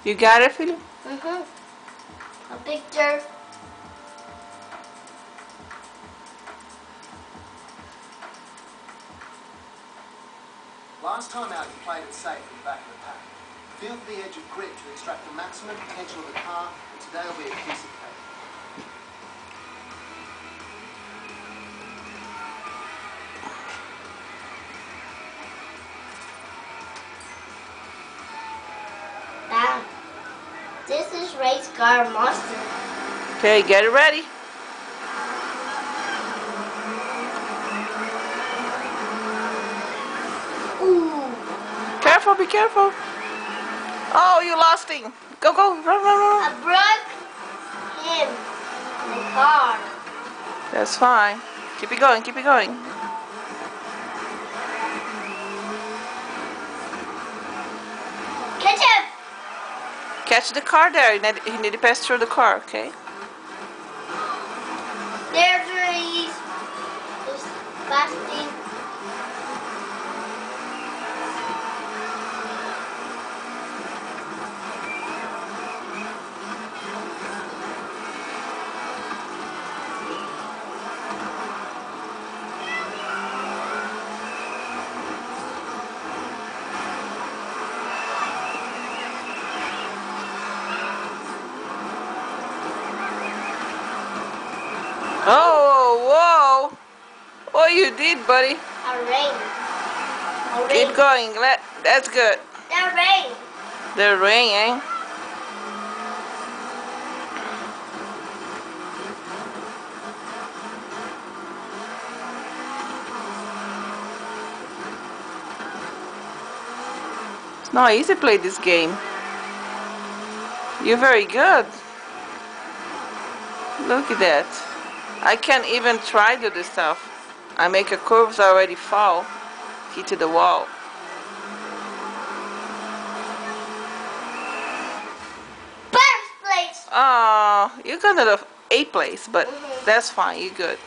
You got it, Philip? A picture. Last time out, you played it safe in the back of the pack. Feel for the edge of grip to extract the maximum potential of the car, and today will be a piece of cake. Dad, this is race car monster. Okay, get it ready. Ooh. Careful, be careful. Oh, you lost him. Go, go, run, run, run. I broke him in the car. That's fine. Keep it going, keep it going. Catch him! Catch the car there. You need to pass through the car, okay? There's where he's fasting. Oh, whoa. What you did, buddy? A rain. Keep going. That's good. The rain. The rain, eh? It's not easy to play this game. You're very good. Look at that. I can't even try to do this stuff. I make a curves already fall. Hit to the wall. First place. Oh, you're gonna the 8th place, but that's fine. You're good.